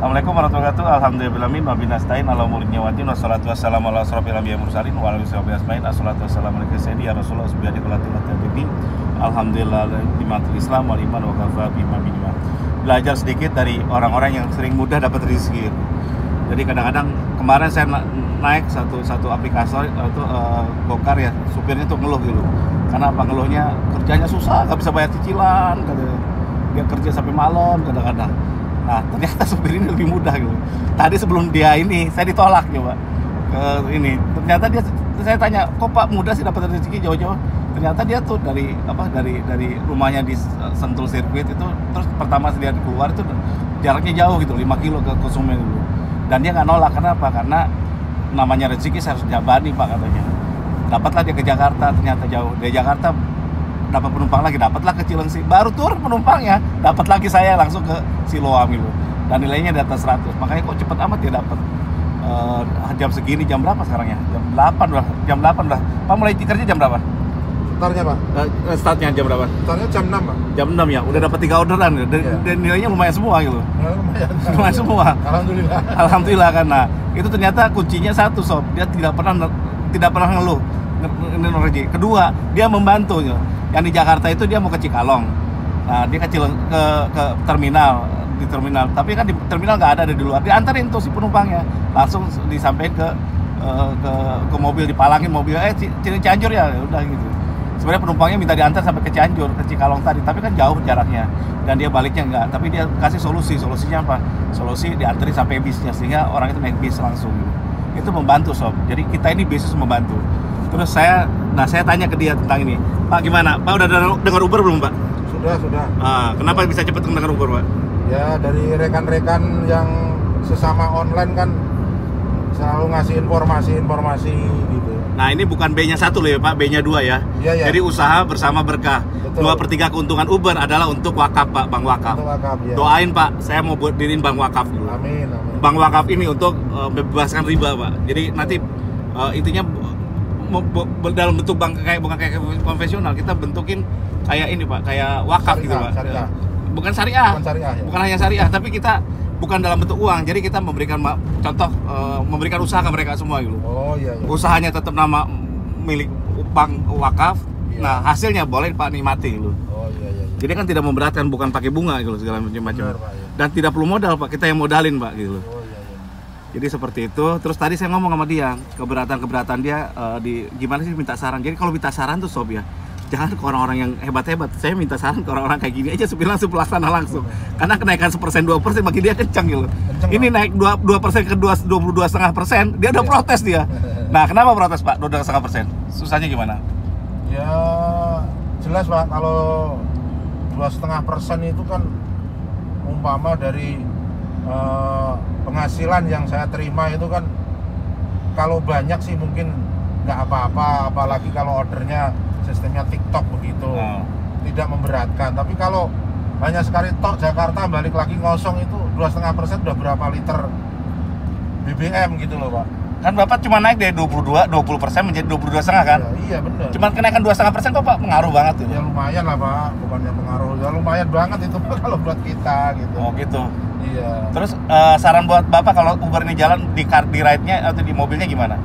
Assalamualaikum warahmatullahi wabarakatuh. Alhamdulillahirabbil alamin wa binastain ala umuri nyawatin wassalatu wassalamu ala asrofil anbiya'i mursalin wa ala alihi washabihi assalatu wassalamu alaikum sayyidi ya Rasulullah subhanahu wa ta'ala. Alhamdulillah dimatul Islam wal iman wa kafa bima minima. Belajar sedikit dari orang-orang yang sering mudah dapat rezeki. Jadi kadang-kadang kemarin saya naik satu aplikasi itu Gokar ya, supirnya tuh ngeluh gitu. Karena apa ngeluhnya? Kerjanya susah, nggak bisa bayar cicilan, dia kerja sampai malam kadang-kadang. Nah ternyata supir ini lebih mudah gitu. Tadi sebelum dia ini saya ditolak coba ini. Ternyata saya tanya, kok Pak mudah sih dapat rezeki jauh-jauh? Ternyata dia tuh dari rumahnya di Sentul Sirkuit itu, terus pertama dia keluar itu jaraknya jauh gitu, 5 kilo ke Konsumen dulu. Dan dia nggak nolak, kenapa? Karena namanya rezeki saya harus jabani Pak katanya. Dapatlah dia ke Jakarta, ternyata jauh. Dari Jakarta dapat penumpang lagi, dapatlah ke Cilengsi, baru turun penumpangnya, dapat lagi saya langsung ke Siloam itu, dan nilainya di atas 100. Makanya kok cepet amat dia dapat. Jam segini, jam berapa sekarang ya? Jam 8 lah. Pak mulai kerja jam berapa? Startnya Pak? Startnya jam berapa? Startnya jam 6 Pak. Jam 6 ya, udah dapat 3 orderan ya? Dan nilainya lumayan semua gitu. Lumayan semua. Alhamdulillah kan. Nah, itu ternyata kuncinya satu sob, dia tidak pernah ngeluh. Kedua, dia membantu. Yang di Jakarta itu dia mau ke Cikalong. Nah, dia ke terminal, di terminal. Tapi kan di terminal nggak ada di luar. Diantarin tuh si penumpangnya, langsung disampaikan ke mobil, dipalangin mobil. Cianjur ya, udah gitu. Sebenarnya penumpangnya minta diantar sampai ke Cianjur, ke Cikalong tadi, tapi kan jauh jaraknya. Dan dia baliknya enggak. Tapi dia kasih solusi. Solusinya apa? Solusi diantarin sampai bisnya, sehingga orang itu naik bis langsung. Itu membantu sob. Jadi kita ini bisnis membantu. Terus saya tanya ke dia tentang ini, Pak gimana? Pak udah dengar Uber belum Pak? Sudah. Kenapa bisa cepat dengar Uber Pak? Ya dari rekan-rekan yang sesama online kan selalu ngasih informasi gitu. Nah ini bukan B-nya 1 loh ya Pak, B-nya 2 ya. Iya. Jadi usaha bersama berkah. Betul. 2/3 keuntungan Uber adalah untuk wakaf Pak, Bank Wakaf. Untuk wakaf, ya. Doain Pak, saya mau buat diriin Bank Wakaf dulu. Amin. Bank Wakaf ini untuk membebaskan riba Pak. Jadi nanti intinya dalam bentuk bank bukan kayak konvensional, kita bentukin kayak ini Pak, kayak wakaf gitu Pak. Syariah. Bukan syariah. Ya. Bukan hanya syariah, tapi kita bukan dalam bentuk uang. Jadi kita memberikan contoh memberikan usaha ke mereka semua gitu. Oh iya. Usahanya tetap nama milik bank wakaf. Iya. Nah, hasilnya boleh Pak nikmati gitu. Oh iya. Jadi kan tidak memberatkan, bukan pakai bunga gitu segala macam. Benar, Pak, ya. Dan tidak perlu modal Pak, kita yang modalin Pak gitu. Oh iya. Jadi seperti itu. Terus tadi saya ngomong sama dia, keberatan dia gimana sih minta saran. Jadi kalau minta saran tuh sob ya, jangan ke orang-orang yang hebat-hebat. Saya minta saran ke orang-orang kayak gini aja, supir langsung pelaksana langsung. Karena kenaikan 1%, 2% bagi dia kencang gitu. Ini naik 2% ke 22,5%, dia udah protes dia. Nah, kenapa protes Pak? 22,5%. Susahnya gimana? Ya jelas Pak, kalau 2,5% itu kan umpama dari penghasilan yang saya terima itu kan, kalau banyak sih mungkin nggak apa-apa, apalagi kalau ordernya sistemnya TikTok begitu, tidak memberatkan. Tapi kalau hanya sekali tok Jakarta balik lagi ngosong, itu 2,5% udah berapa liter BBM gitu loh Pak. Kan Bapak cuma naik dari 20% menjadi 22,5 kan? Iya benar. Cuman kenaikan 2,5% kok Pak, pengaruh banget tuh. Ya lumayan lah Pak, bukannya pengaruh, ya lumayan banget itu Pak kalau buat kita gitu. Oh gitu. Iya. Terus saran buat Bapak kalau Uber ini jalan di ride-nya atau di mobilnya gimana?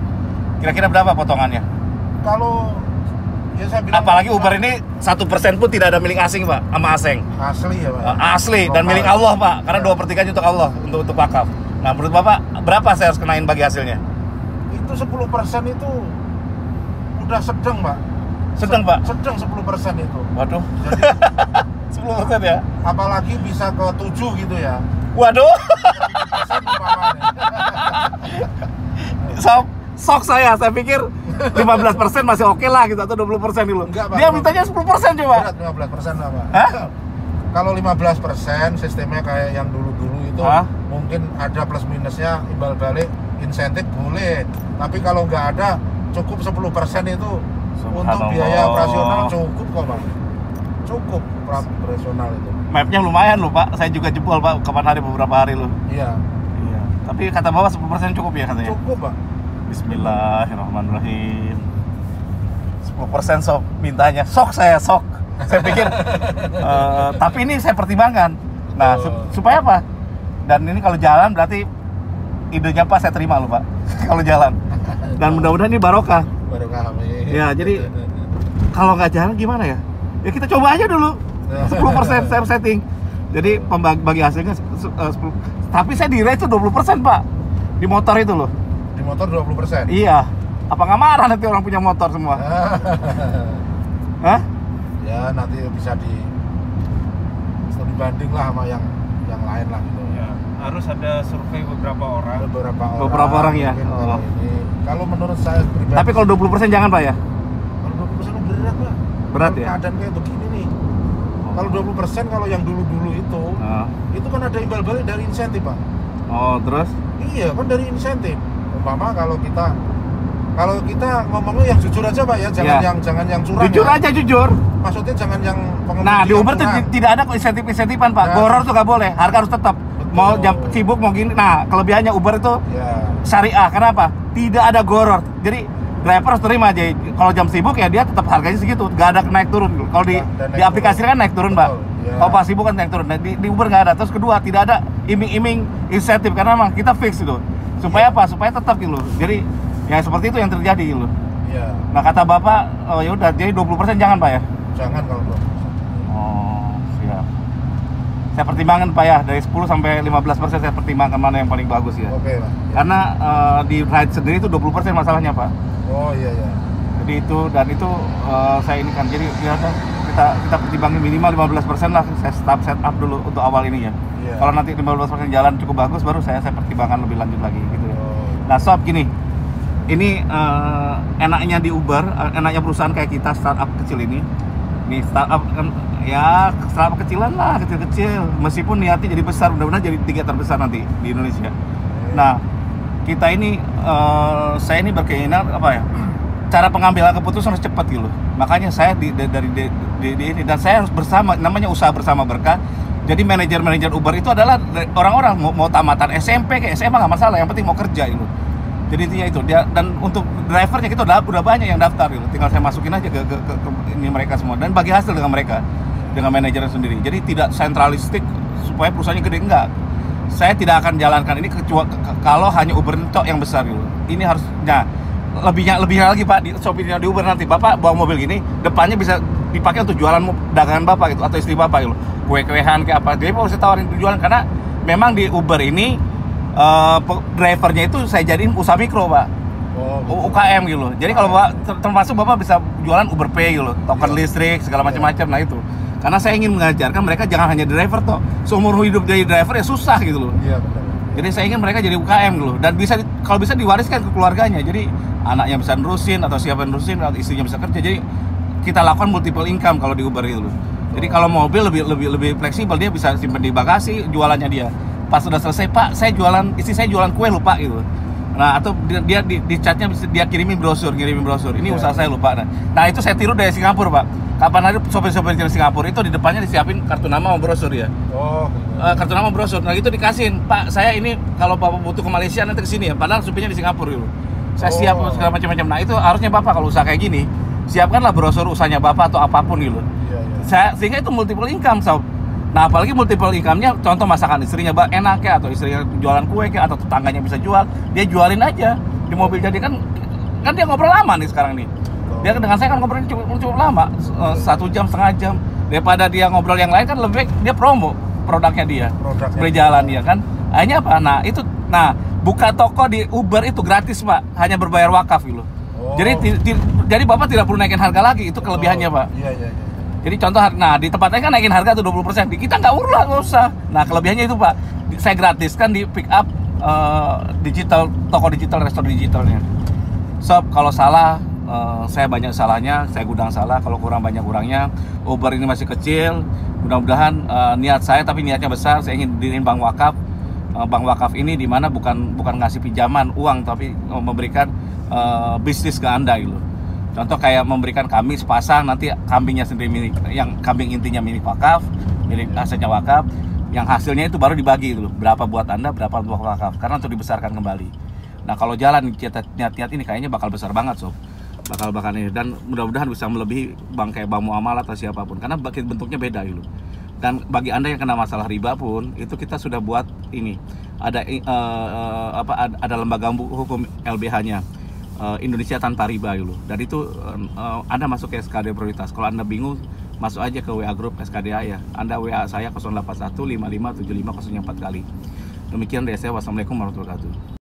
Kira-kira berapa potongannya? Kalau ya saya bilang, apalagi Uber ini 1% pun tidak ada milik asing Pak, sama asing. Asli ya Pak. Asli dan milik Allah Pak, karena 2/3 untuk Allah, untuk wakaf. Nah menurut Bapak berapa saya harus kenain bagi hasilnya? Itu 10% itu udah sedang Pak. Sedang Pak? Sedang 10% itu. Waduh. Jadi 10% ya? apalagi bisa ke 7 gitu ya. Waduh. 7% umpamanya. Sok saya pikir 15% masih oke lah gitu, atau 20% dulu. Enggak, Pak. Dia mintanya 10% coba. Berat 15% lah Pak. Hah? Kalau 15% sistemnya kayak yang dulu-dulu itu, mungkin ada plus minusnya, imbal balik insentif boleh. Tapi kalau nggak ada, cukup 10% itu untuk biaya operasional cukup kok Pak. Cukup operasional itu. Mapnya lumayan loh Pak, saya juga jebol Pak kapan hari beberapa hari loh. Iya. Tapi kata Bapak 10% cukup ya katanya? Cukup Pak. Bismillahirrahmanirrahim. 10% sok mintanya, sok. Saya pikir tapi ini saya pertimbangkan. Nah, supaya apa? Dan ini kalau jalan berarti idenya Pak saya terima loh Pak. Kalau jalan. Dan mudah-mudahan ini barokah. Barokah, amin. Ya, jadi kalau nggak jalan gimana ya? Ya kita coba aja dulu. 10% saya setting. Jadi bagi hasilnya 10. Tapi saya di rate itu 20% Pak. Di motor itu loh. Di motor 20%? Iya. Apa nggak marah nanti orang punya motor semua? Hah? Ya nanti bisa dibanding lah sama yang lain lah gitu. Ya, harus ada survei beberapa orang. Beberapa orang ya. Oh. Kalau menurut saya pribadi. Tapi kalau 20% jangan Pak ya? Kalau 20% berat Pak. Berat ya? Keadaan kayak begini nih. Kalau 20% kalau yang dulu-dulu itu kan ada imbal balik dari insentif Pak. Oh, terus? Iya kan dari insentif. Umpama kalau kita ngomongnya yang jujur aja Pak ya, jangan yang curang. Jujur ya. aja jujur. Maksudnya jangan yang pengemudi. Nah, di Uber tuh tidak ada insentif-insentifan Pak. Goror tuh nggak boleh, harga harus tetap. Betul. Mau jam sibuk mau gini. Nah, kelebihannya Uber itu syariah. Kenapa? Tidak ada goror. Jadi driver harus terima aja. Kalau jam sibuk ya dia tetap harganya segitu, nggak ada naik turun. Kalau di aplikasi kan naik turun Pak. Ya. Kalau pas sibuk kan naik turun. Nah, di Uber nggak ada. Terus kedua tidak ada iming-iming insentif karena memang kita fix itu. Supaya apa? Supaya tetap gitu. Jadi ya seperti itu yang terjadi gitu. Iya. Nah kata Bapak, oh ya udah jadi 20% jangan Pak ya? Jangan kalau 20%. Oh, siap. Saya pertimbangkan Pak ya, dari 10 sampai 15% saya pertimbangkan mana yang paling bagus ya. Oke Pak. Karena di ride sendiri itu 20% masalahnya Pak. Oh iya. Jadi itu saya ini kan jadi ya kita pertimbangkan minimal 15% lah. Saya set up dulu untuk awal ini ya. Iya. Kalau nanti 15% jalan cukup bagus baru saya pertimbangkan lebih lanjut lagi gitu ya. Oh. Nah sob gini, ini enaknya di Uber, enaknya perusahaan kayak kita startup kecil ini startup kan ya startup kecilan lah, kecil-kecil meskipun niatnya jadi besar, mudah-mudahan jadi 3 terbesar nanti di Indonesia. Nah kita ini saya ini berkeinginan apa ya, cara pengambilan keputusan harus cepat gitu. Makanya saya dari ini dan saya harus bersama, namanya usaha bersama berkah. Jadi manajer Uber itu adalah orang-orang mau tamatan SMP kayak SMA nggak masalah, yang penting mau kerja gitu. Jadi intinya itu dia, dan untuk drivernya kita udah banyak yang daftar gitu. Tinggal saya masukin aja ke ini mereka semua dan bagi hasil dengan mereka, dengan manajernya sendiri. Jadi tidak sentralistik supaya perusahaannya gede, enggak. Saya tidak akan jalankan ini kecuali kalau hanya Uber tok yang besar gitu. Ini harus lebihnya lagi Pak, di Shopee di Uber nanti Bapak bawa mobil gini, depannya bisa dipakai untuk jualan dagangan Bapak gitu atau istri Bapak gitu. Kue-kuehan kayak apa. Jadi Bapak bisa tawarin jualan karena memang di Uber ini drivernya itu saya jadiin usaha mikro Pak. UKM gitu. Jadi kalau Bapak termasuk Bapak bisa jualan Uber Pay gitu, token listrik segala macam-macam. Nah itu. Karena saya ingin mengajarkan mereka jangan hanya driver toh. Seumur hidup jadi driver ya susah gitu loh. Iya benar. Jadi saya ingin mereka jadi UKM gitu dan kalau bisa diwariskan ke keluarganya. Jadi anaknya bisa nerusin atau siapa yang nerusin atau istrinya bisa kerja. Jadi kita lakukan multiple income kalau di Uber itu loh. Jadi kalau mobil lebih fleksibel, dia bisa simpan di bagasi jualannya dia. Pas sudah selesai Pak, istri saya jualan kue lupa gitu. Nah atau dia di chatnya dia kirimin brosur. Ini usaha saya lupa. Nah itu saya tiru dari Singapura Pak. Kapan ada sopir-sopir dari Singapura itu di depannya disiapin kartu nama sama brosur ya. Kartu nama brosur. Nah itu dikasihin Pak, saya ini kalau Bapak butuh ke Malaysia nanti ke sini ya. Padahal supirnya di Singapura gitu. Saya siap segala macam-macam. Nah itu harusnya Bapak kalau usaha kayak gini, siapkanlah brosur usahanya Bapak atau apapun gitu. Sehingga itu multiple income sob. Nah apalagi multiple income-nya, contoh masakan istrinya enak ya, atau istrinya jualan kue ya, atau tetangganya bisa jual, dia jualin aja di mobil. Jadi kan dia ngobrol lama nih sekarang nih. Dia dengan saya kan ngobrolnya cukup lama, 1 jam, setengah jam. Daripada dia ngobrol yang lain kan lebih baik dia promo produknya dia, berjalan dia kan. Akhirnya apa? Nah buka toko di Uber itu gratis Pak, hanya berbayar wakaf gitu. Jadi Bapak tidak perlu naikin harga lagi, itu kelebihannya Pak. Iya. Jadi contoh, di tempat lain kan naikin harga tuh 20%, di kita nggak usah. Nah kelebihannya itu Pak, saya gratiskan di pick up digital, toko digital, restoran digitalnya. Sob, kalau salah, saya banyak salahnya, saya gudang salah. Kalau kurang banyak kurangnya. Uber ini masih kecil, mudah-mudahan niat saya, tapi niatnya besar. Saya ingin diriin bank wakaf. Bank wakaf ini dimana bukan ngasih pinjaman uang, tapi memberikan bisnis ke Anda gitu. Contoh kayak memberikan kambing sepasang, nanti kambingnya sendiri milik, yang kambing intinya milik wakaf, milik asetnya wakaf, yang hasilnya itu baru dibagi gitu, berapa buat Anda, berapa buat wakaf, karena untuk dibesarkan kembali. Nah kalau jalan niat-niat ini kayaknya bakal besar banget sob, bakal ini, dan mudah-mudahan bisa melebihi bank kayak Bank Muamalah atau siapapun, karena bentuknya beda gitu. Dan bagi Anda yang kena masalah riba pun, itu kita sudah buat ini. Ada lembaga hukum LBH-nya, Indonesia Tanpa Riba dulu. Dan itu Anda masuk ke SKD prioritas. Kalau Anda bingung, masuk aja ke WA grup SKDA ya. Anda WA saya 081 55 75 004 kali. Demikian dari saya. Wassalamualaikum warahmatullahi wabarakatuh.